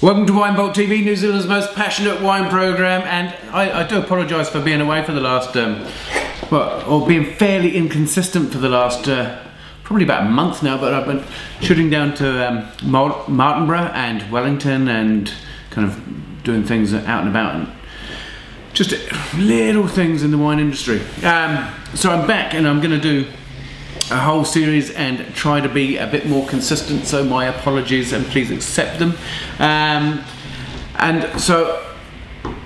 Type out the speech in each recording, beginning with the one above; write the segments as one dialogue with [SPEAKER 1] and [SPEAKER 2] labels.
[SPEAKER 1] Welcome to Wine Vault TV, New Zealand's most passionate wine programme, and I do apologise for being away for the last, or being fairly inconsistent for the last, probably about a month now, but I've been shooting down to Martinborough and Wellington and kind of doing things out and about, and just little things in the wine industry. So I'm back and I'm going to do a whole series and try to be a bit more consistent, so my apologies and please accept them. And so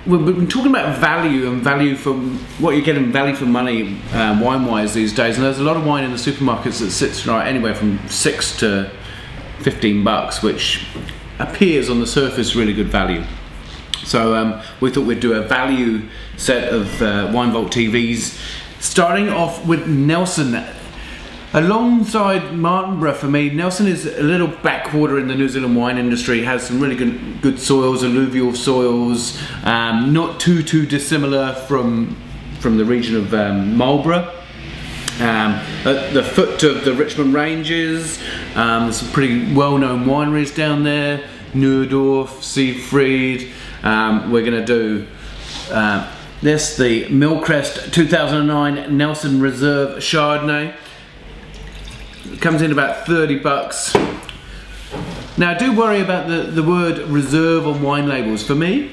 [SPEAKER 1] we've been talking about value and value for what you're getting, value for money wine-wise these days, and there's a lot of wine in the supermarkets that sits right anywhere from $6 to $15, which appears on the surface really good value. So we thought we'd do a value set of Wine Vault TVs, starting off with Nelson. Alongside Martinborough, for me, Nelson is a little backwater in the New Zealand wine industry. It has some really good soils, alluvial soils, not too dissimilar from the region of Marlborough. At the foot of the Richmond Ranges, there's some pretty well-known wineries down there. Neudorf, Siegfried. We're going to do this, the Milcrest 2009 Nelson Reserve Chardonnay. It comes in about $30. Now I do worry about the word reserve on wine labels. For me,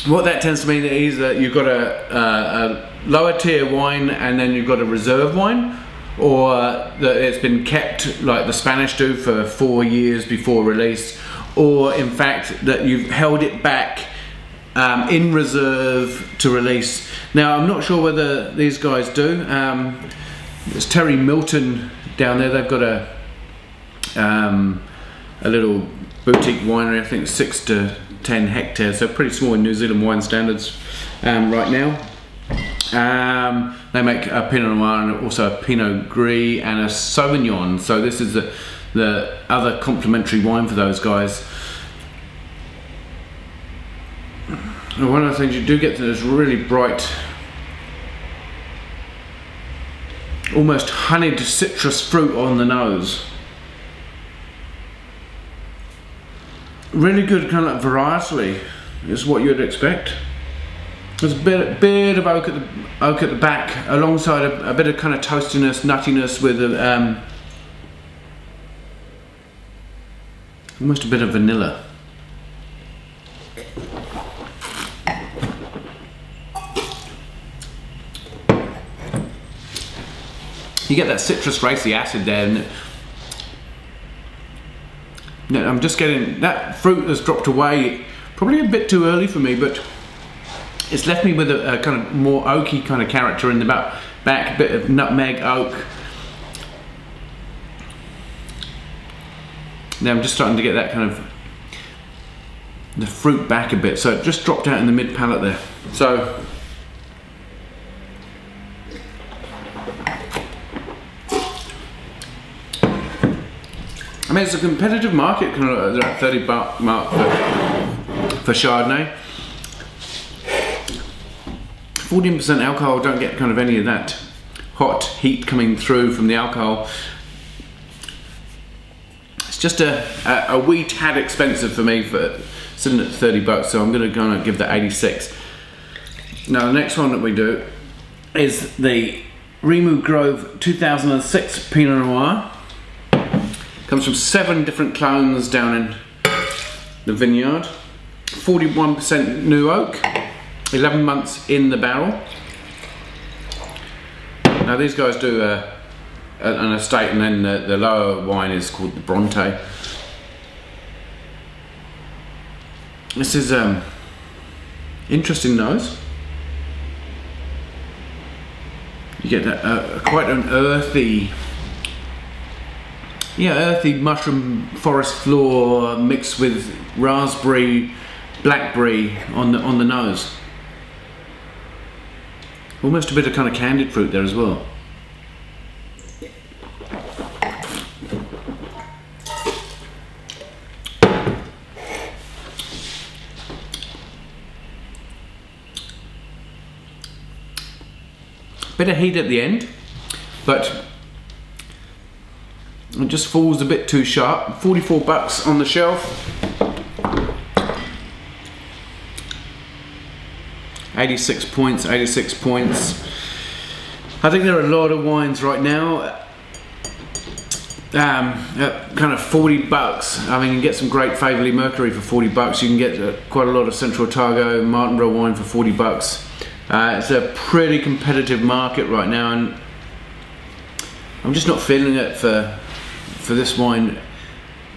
[SPEAKER 1] what that tends to mean is that you've got a lower tier wine and then you've got a reserve wine, or that it's been kept like the Spanish do for 4 years before release, or in fact that you've held it back in reserve to release. Now I'm not sure whether these guys do. It's Terry Milton down there. They've got a little boutique winery, I think 6 to 10 hectares, so pretty small in New Zealand wine standards right now. They make a Pinot Noir and also a Pinot Gris and a Sauvignon, so this is the other complementary wine for those guys. And one of the things you do get is really bright, almost honeyed citrus fruit on the nose. Really good kind of like varietally is what you'd expect. There's a bit of oak at the back, alongside a bit of kind of toastiness, nuttiness with almost a bit of vanilla. You get that citrus racy acid there, and I'm just getting that fruit has dropped away, probably a bit too early for me, but it's left me with a kind of more oaky kind of character in the back, a bit of nutmeg, oak. Now I'm just starting to get that kind of the fruit back a bit, so it just dropped out in the mid palate there. So I mean, it's a competitive market, kind of at $30 mark for Chardonnay. 14% alcohol, don't get kind of any of that hot heat coming through from the alcohol. It's just a wee tad expensive for me for sitting at $30, so I'm going to kind of give that 86. Now the next one that we do is the Rimu Grove 2006 Pinot Noir. Comes from 7 different clones down in the vineyard. 41% new oak, 11 months in the barrel. Now these guys do an estate, and then the lower wine is called the Bronte. This is interesting nose. You get that quite an earthy, earthy mushroom forest floor mixed with raspberry, blackberry on the nose. Almost a bit of kind of candied fruit there as well. Bit of heat at the end, but it just falls a bit too sharp. $44 on the shelf. 86 points, 86 points. I think there are a lot of wines right now at kind of 40 bucks. I mean, you can get some great Faverly Mercury for 40 bucks. You can get quite a lot of Central Otago, Martinborough wine for 40 bucks. It's a pretty competitive market right now, and I'm just not feeling it for this wine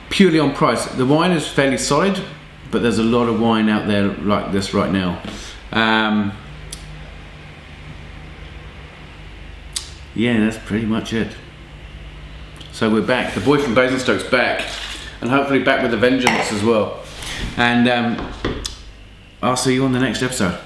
[SPEAKER 1] purely on price. The wine is fairly solid, but there's a lot of wine out there like this right now. Yeah, that's pretty much it. So we're back. The boy from Basingstoke's back, and hopefully back with a vengeance as well. And I'll see you on the next episode.